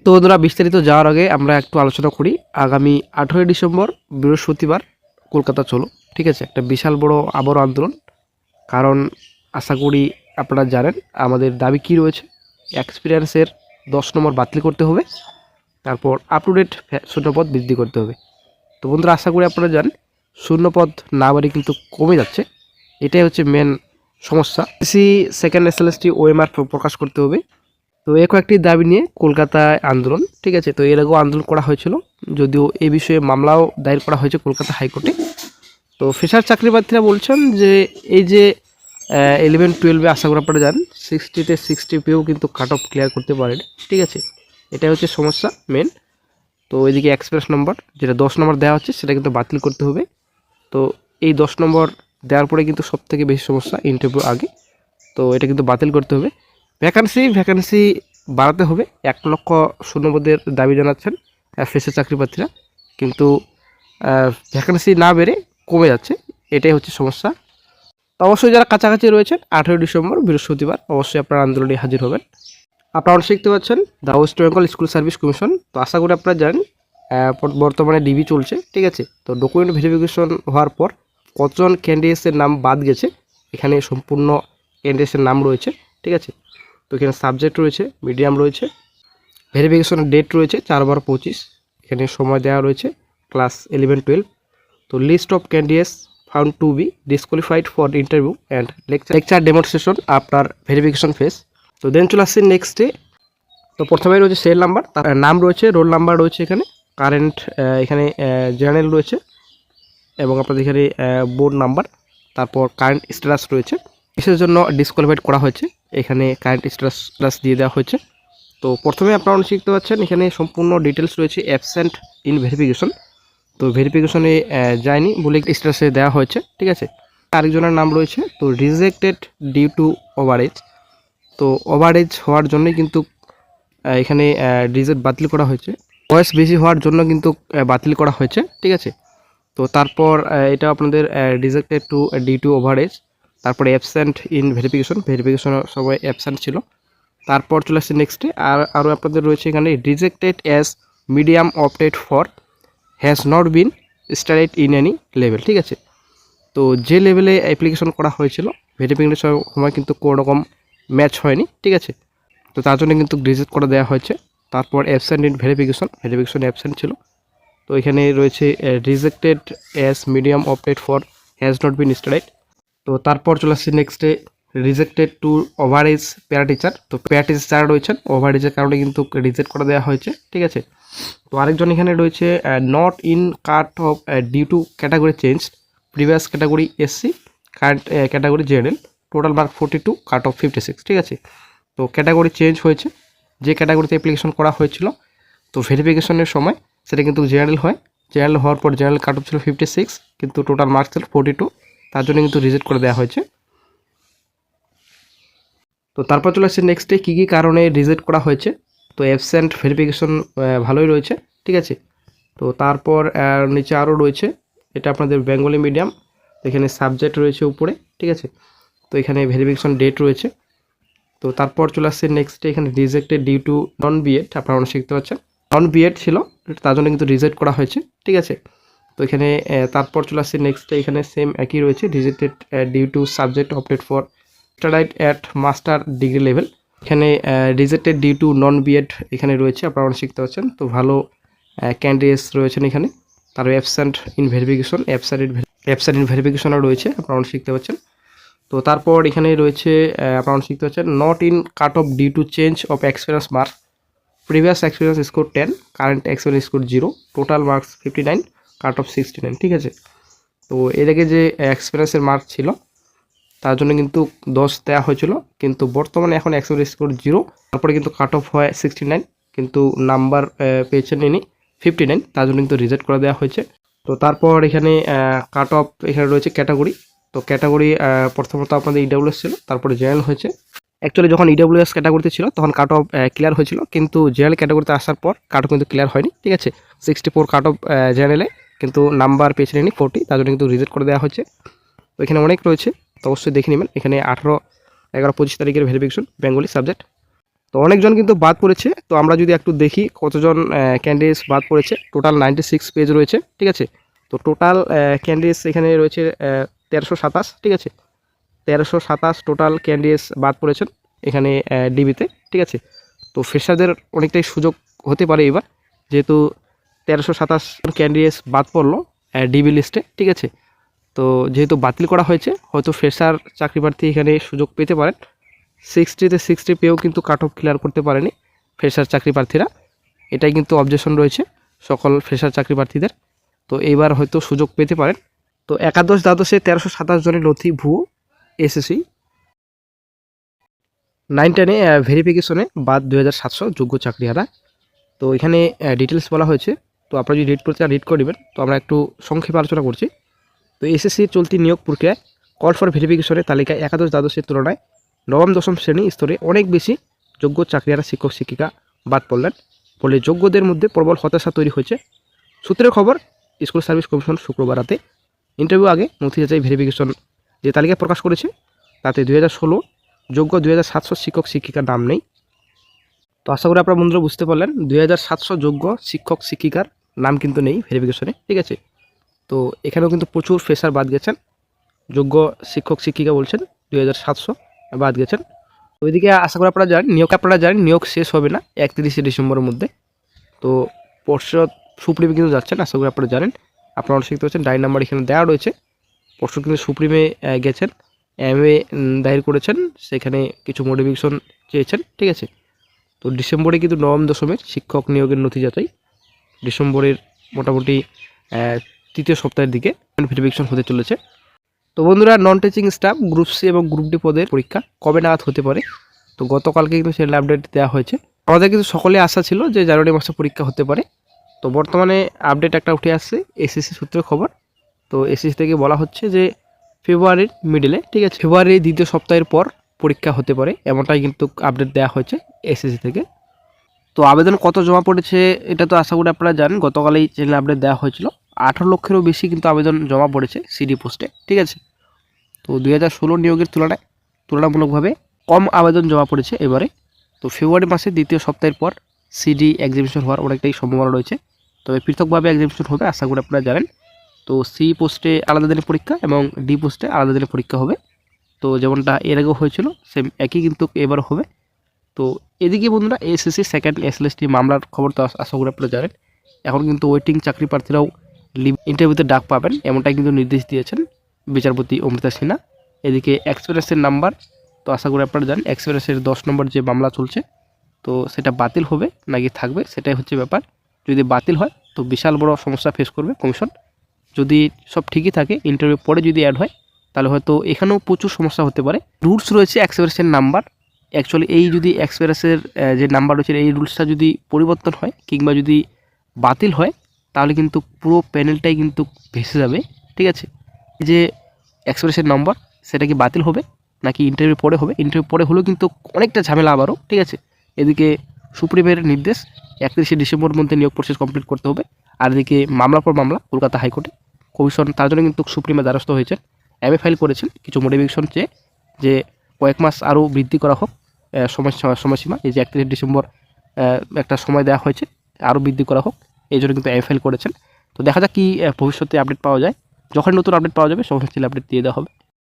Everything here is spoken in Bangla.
তো বন্ধুরা, বিস্তারিত যাওয়ার আগে আমরা একটু আলোচনা করি। আগামী 18ই ডিসেম্বর বৃহস্পতিবার কলকাতা চলো, ঠিক আছে? একটা বিশাল বড় আবারও আন্দোলন। কারণ আশা করি আপনারা জানেন আমাদের দাবি কী রয়েছে। এক্সপিরিয়েন্সের 10 নম্বর বাতিল করতে হবে, তারপর আপ টু ডেট শূন্যপদ বৃদ্ধি করতে হবে। তো বন্ধুরা, আশা করি আপনারা জানেন শূন্যপদ না বাড়ি কিন্তু কমে যাচ্ছে, এটাই হচ্ছে মেন সমস্যা। সেকেন্ড এসএলএসটি ওএমআর প্রকাশ করতে হবে। তো এ কয়েকটি দাবি নিয়ে কলকাতায় আন্দোলন, ঠিক আছে? তো এর আগেও আন্দোলন করা হয়েছিল, যদিও এই বিষয়ে মামলাও দায়ের করা হয়েছে কলকাতা হাইকোর্টে। তো ফ্রেশার চাকরি প্রার্থীরা বলছেন যে এই যে 11-12 আশা করি আপনারা জানেন 60-তে 60 পেয়েও কিন্তু কাট অফ ক্লিয়ার করতে পারেন, ঠিক আছে? এটাই হচ্ছে সমস্যা মেন। তো এদিকে এক্সপ্রেস নম্বর যেটা 10 নম্বর দেওয়া হচ্ছে সেটা কিন্তু বাতিল করতে হবে। তো এই 10 নম্বর দেওয়ার পরে কিন্তু সবথেকে বেশি সমস্যা ইন্টারভিউ আগে, তো এটা কিন্তু বাতিল করতে হবে। ভ্যাকান্সি বাড়াতে হবে, 1 লক্ষ শূন্যপদের দাবি জানাচ্ছেন ফ্রেশার চাকরি প্রার্থীরা, কিন্তু ভ্যাকান্সি না বেড়ে কমে যাচ্ছে, এটাই হচ্ছে সমস্যা। তো অবশ্যই যারা কাছাকাছি রয়েছেন 18ই ডিসেম্বর বৃহস্পতিবার অবশ্যই আপনারা আন্দোলনে হাজির হবেন। আপনারা শিখতে পাচ্ছেন the West Bengal school service commission. তো আশা করি আপনারা জানেন বর্তমানে ডিবি চলছে, ঠিক আছে? তো ডকুমেন্ট ভেরিফিকেশন হওয়ার পর কতজন ক্যান্ডিডেটসের নাম বাদ গেছে, এখানে সম্পূর্ণ ক্যান্ডিডেটসের নাম রয়েছে, ঠিক আছে? তো এখানে সাবজেক্ট রয়েছে, মিডিয়াম রয়েছে, ভেরিফিকেশনের ডেট রয়েছে 4/12/25, এখানে সময় দেওয়া রয়েছে ক্লাস 11-12। তো list of candidates found to be disqualified for interview and lecture demonstration after verification phase. তো দেন চলে আসছে নেক্সটে। তো প্রথমে রয়েছে সেল নাম্বার, তার নাম রয়েছে, রোল নাম্বার রয়েছে, এখানে কারেন্ট, এখানে জেনারেল রয়েছে, এবং আপনাদের এখানে বোর্ড নাম্বার, তারপর কারেন্ট স্ট্যাটাস রয়েছে। কিসের জন্য ডিসকোয়ালিফাইড করা হয়েছে এখানে কারেন্ট স্ট্যাটাস দিয়ে দেওয়া হয়েছে। তো প্রথমে আপনারা শিখতে পাচ্ছেন এখানে সম্পূর্ণ ডিটেলস রয়েছে অ্যাবসেন্ট ইন ভেরিফিকেশন। তো ভেরিফিকেশনে যায়নি বলে স্ট্যাটাসে দেওয়া হয়েছে, ঠিক আছে? আরেকজনের নাম রয়েছে তো রিজেক্টেড ডিউ টু ওভারেজ। তো ওভারেজ হওয়ার জন্যই কিন্তু এখানে রিজেক্ট বাতিল করা হয়েছে, বয়স বেশি হওয়ার জন্য কিন্তু বাতিল করা হয়েছে, ঠিক আছে? তো তারপর এটা আপনাদের rejected to due to overage, তারপরে অ্যাবসেন্ট ইন ভেরিফিকেশনের সময় অ্যাবসেন্ট ছিল। তারপর চলে আসছে নেক্সটে, আরও আপনাদের রয়েছে এখানে rejected as medium opted for has not been studied in any level, ঠিক আছে? তো যে লেভেলে অ্যাপ্লিকেশন করা হয়েছিল ভেরিফিকেশনের সময় কিন্তু কোনো রকম ম্যাচ হয়নি, ঠিক আছে? তো তার জন্য কিন্তু রিজেক্ট করে দেওয়া হয়েছে। তারপর অ্যাবসেন্ট ইন ভেরিফিকেশন অ্যাবসেন্ট ছিল। তো এখানে রয়েছে rejected as medium opted for has not been studied. তো তারপর চলে আসছে নেক্সটে rejected to overage para teacher. তো প্যারা টিচার যারা রয়েছেন ওভারেজের কারণে কিন্তু রিজেক্ট করে দেওয়া হয়েছে, ঠিক আছে? তো আরেকজন এখানে রয়েছে not in cut off due to category change, previous category SC, current category general, total mark 42, cut off 56, ঠিক আছে? তো ক্যাটাগরি চেঞ্জ হয়েছে, যে ক্যাটাগরিতে অ্যাপ্লিকেশন করা হয়েছিল তো ভেরিফিকেশনের সময় সেটা কিন্তু জেনারেল হয়, জেনারেল হওয়ার পর জেনারেল কাট অফ ছিল 56, কিন্তু টোটাল মার্কস ছিল 42, তার জন্য কিন্তু রিজেক্ট করে দেওয়া হয়েছে। তো তারপর চলে আসছে নেক্সটে কী কী কারণে রিজেক্ট করা হয়েছে। তো অ্যাবসেন্ট ভেরিফিকেশন ভালোই রয়েছে, ঠিক আছে? তো তারপর নিচে আরও রয়েছে, এটা আপনাদের বেঙ্গলি মিডিয়াম, এখানে সাবজেক্ট রয়েছে উপরে, ঠিক আছে? তো এখানে ভেরিফিকেশন ডেট রয়েছে। তো তারপর চলে আসছে নেক্সটে এখানে rejected due to non BEd, আপনারা অনেক শিখতে পাচ্ছেন নন বিএড ছিল, তার জন্য কিন্তু রিজেক্ট করা হয়েছে, ঠিক আছে? তো এখানে তারপর চলে আসছে নেক্সটে, এখানে সেম একই রয়েছে, rejected due to subject opted for studied at master degree level. এখানে rejected due to non BEd এখানে রয়েছে, আপনারা অনেক শিখতে পাচ্ছেন। তো ভালো ক্যান্ডিডেটস রয়েছেন এখানে। তার অ্যাবসেন্ট ইন ভেরিফিকেশনও রয়েছে, আপনারা অনেক শিখতে পাচ্ছেন। তো তারপর এখানে রয়েছে আপনারা শিখতে পাচ্ছেন not in cut off due to change of experience mark, previous experience score 10, current experience score 0, total marks 59, cut off 69, ঠিক আছে? তো এর আগে যে এক্সপিরিয়েন্সের মার্ক ছিল তার জন্য কিন্তু 10 দেওয়া হয়েছিল, কিন্তু বর্তমানে এখন এক্সপিরিয়েন্স স্কোর 0, তারপরে কিন্তু কাট অফ হয় 69, কিন্তু নাম্বার পেয়েছেন ইনি 59, তার জন্য কিন্তু রিজেক্ট করে দেওয়া হয়েছে। তো তারপর এখানে কাট অফ এখানে রয়েছে ক্যাটাগরি। তো ক্যাটাগরি প্রথমত আপনাদের ইডাব্লিউএস ছিল, তারপরে জেনারেল হয়েছে। অ্যাকচুয়ালি যখন ইডাব্লিউএস ক্যাটাগরিতে ছিল তখন কাট অফ ক্লিয়ার হয়েছিল, কিন্তু জেনারেল ক্যাটাগরিতে আসার পর কাট অফ কিন্তু ক্লিয়ার হয়নি, ঠিক আছে? 64 কাট অফ জেনারেলে, কিন্তু নাম্বার পেয়েছেন ইনি 40, তার জন্য কিন্তু রিজেক্ট করে দেওয়া হয়েছে। তো এখানে অনেক রয়েছে, তো অবশ্যই দেখে নেবেন। এখানে 18, 11, 25 তারিখের ভেরিফিকেশন বেঙ্গলি সাবজেক্ট। তো অনেকজন কিন্তু বাদ পড়েছে। তো আমরা যদি একটু দেখি কতজন ক্যান্ডিডেটস বাদ পড়েছে। টোটাল 96 পেজ রয়েছে, ঠিক আছে। তো টোটাল ক্যান্ডিডেটস এখানে রয়েছে 1327, ঠিক আছে। 1327 টোটাল ক্যান্ডিডেটস বাদ পড়েছেন এখানে ডিবিতে, ঠিক আছে। তো ফ্রেশারদের অনেকটাই সুযোগ হতে পারে এবার, যেহেতু 1327 ক্যান্ডিডেটস বাদ পড়লো ডিবি লিস্টে, ঠিক আছে। তো যেহেতু বাতিল করা হয়েছে, হয়তো ফ্রেশার চাকরি প্রার্থী এখানে সুযোগ পেতে পারেন। 60তে 60 পেয়েও কিন্তু কাট অফ ক্লিয়ার করতে পারেনি ফ্রেশার চাকরি প্রার্থীরা, এটাই কিন্তু অবজেকশন রয়েছে সকল ফ্রেশার চাকরি প্রার্থীদের। তো এইবার হয়তো সুযোগ পেতে পারেন। তো একাদশ দ্বাদশে 1327 জনের নথি ভুয়ো এসএসসি। 9-10-এ ভেরিফিকেশনে বাদ 2700 যোগ্য চাকরিহারা। তো এখানে ডিটেলস বলা হয়েছে। তো আপনারা যদি রিড করতে চান রিড করে নেবেন। তো আমরা একটু সংক্ষেপে আলোচনা করছি। তো এসএসসির চলতি নিয়োগ প্রক্রিয়ায় কল ফর ভেরিফিকেশনের তালিকায় একাদশ দ্বাদশের তুলনায় নবম দশম শ্রেণী স্তরে অনেক বেশি যোগ্য চাকরিহারা শিক্ষক শিক্ষিকা বাদ পড়লেন। ফলে যোগ্যদের মধ্যে প্রবল হতাশা তৈরি হয়েছে। সূত্রের খবর, স্কুল সার্ভিস কমিশন শুক্রবার রাতে ইন্টারভিউ আগে নথি যাচাই ভেরিফিকেশন যে তালিকা প্রকাশ করেছে, তাতে 2016 যোগ্য 2700 শিক্ষক শিক্ষিকার নাম নেই। তো আশা করি আপনারা বন্ধুরা বুঝতে পারলেন, 2700 যোগ্য শিক্ষক শিক্ষিকার নাম কিন্তু নেই ভেরিফিকেশনে, ঠিক আছে। তো এখানেও কিন্তু প্রচুর ফ্রেশার বাদ গেছেন। যোগ্য শিক্ষক শিক্ষিকা বলছেন 2700 বাদ গেছেন। ওইদিকে আশা করি আপনারা জানেন নিয়োগ শেষ হবে না 31শে ডিসেম্বরের মধ্যে। তো পর্ষদ সুপ্রিমে কিন্তু যাচ্ছেন, আশা করি আপনারা জানেন। আপনারা অনেক শিখতে পারছেন, ডায়েরি নাম্বার এখানে দেওয়া রয়েছে। পর্ষদ কিন্তু সুপ্রিমে গেছেন, এমএ দায়ের করেছেন, সেখানে কিছু মডিফিকেশন চেয়েছেন, ঠিক আছে। তো ডিসেম্বরে কিন্তু নবম দশমের শিক্ষক নিয়োগের নথি যাচাই ডিসেম্বরের মোটামুটি তৃতীয় সপ্তাহের দিকে ভেরিফিকেশন হতে চলেছে। তো বন্ধুরা, non teaching staff group C এবং গ্রুপ ডি পদের পরীক্ষা কবে নাগাদ হতে পারে? তো গতকালকে কিন্তু চ্যানেল আপডেট দেওয়া হয়েছে। আমাদের কিন্তু সকলে আশা ছিল যে জানুয়ারি মাসে পরীক্ষা হতে পারে। তো বর্তমানে আপডেট একটা উঠে আসছে এসএসসি সূত্রের খবর। তো এসএসসি থেকে বলা হচ্ছে যে ফেব্রুয়ারির মিডলে, ঠিক আছে, ফেব্রুয়ারির দ্বিতীয় সপ্তাহের পর পরীক্ষা হতে পারে, এমনটাই কিন্তু আপডেট দেওয়া হয়েছে এসএসসি থেকে। তো আবেদন কত জমা পড়েছে এটা তো আশা করি আপনারা জানেন, গতকালই চ্যানেল আপডেট দেওয়া হয়েছিল। 18 লক্ষেরও বেশি কিন্তু আবেদন জমা পড়েছে সিডি পোস্টে, ঠিক আছে। তো 2016 নিয়োগের তুলনামূলকভাবে কম আবেদন জমা পড়েছে এবারে। তো ফেব্রুয়ারি মাসের দ্বিতীয় সপ্তাহের পর সিডি এক্সামিনেশন হওয়ার অনেকটাই সম্ভাবনা রয়েছে। তবে পৃথকভাবে এক্সামিনেশন হবে, আশা করি আপনারা জানেন। তো সি পোস্টে আলাদা দিনের পরীক্ষা এবং ডি পোস্টে আলাদা দিনের পরীক্ষা হবে। তো যেমনটা এর আগেও হয়েছিল সেম একই কিন্তু এবারও হবে। তো এদিকে বন্ধুরা, এসএসসি সেকেন্ড এসএলএসটি মামলার খবর তো আশা করি আপনারা জানেন। এখন কিন্তু ওয়েটিং চাকরি প্রার্থীরাও ইন্টারভিউতে ডাক পাবেন, এমনটাই কিন্তু নির্দেশ দিয়েছেন বিচারপতি অমৃতা সিনহা। এদিকে এক্সপিরিয়েন্সের নাম্বার তো আশা করি আপনারা জানেন, এক্সপিরিয়েন্সের 10 নম্বর যে মামলা চলছে, তো সেটা বাতিল হবে নাকি থাকবে সেটাই হচ্ছে ব্যাপার। যদি বাতিল হয় তো বিশাল বড় সমস্যা ফেস করবে কমিশন। যদি সব ঠিকই থাকে, ইন্টারভিউ পরে যদি অ্যাড হয়, তাহলে হয়তো এখানেও প্রচুর সমস্যা হতে পারে। রুলস রয়েছে এক্সপিরিয়েন্সের নাম্বার, অ্যাকচুয়ালি এই যদি এক্সপিরিয়েন্সের যে নাম্বার রয়েছে এই রুলসটা যদি পরিবর্তন হয় কিংবা যদি বাতিল হয়, তাহলে কিন্তু পুরো প্যানেলটাই কিন্তু ভেসে যাবে, ঠিক আছে। যে এক্সপিরিয়েন্সের নম্বর সেটা কি বাতিল হবে নাকি ইন্টারভিউ পরে হবে? ইন্টারভিউ পরে হলেও কিন্তু অনেকটা ঝামেলা আবারও, ঠিক আছে। এদিকে সুপ্রিমের নির্দেশ 31শে ডিসেম্বরের মধ্যে নিয়োগ প্রসেস কমপ্লিট করতে হবে। আর এদিকে মামলার পর মামলা কলকাতা হাইকোর্টে, কমিশন তার জন্য কিন্তু সুপ্রিমে দ্বারস্থ হয়েছেন, এমএ ফাইল করেছেন কিছু মডিফিকেশন চেয়ে, যে কয়েক মাস আরও বৃদ্ধি করা হোক সময়সীমা। এই যে 31শে ডিসেম্বর একটা সময় দেওয়া হয়েছে, আরও বৃদ্ধি করা হোক, এই জন্য কিন্তু এমএ ফাইল করেছেন। তো দেখা যাক কি ভবিষ্যতে আপডেট পাওয়া যায়। যখন নতুন আপডেট পাওয়া যাবে সমস্ত আপডেট দিয়ে দেওয়া হবে।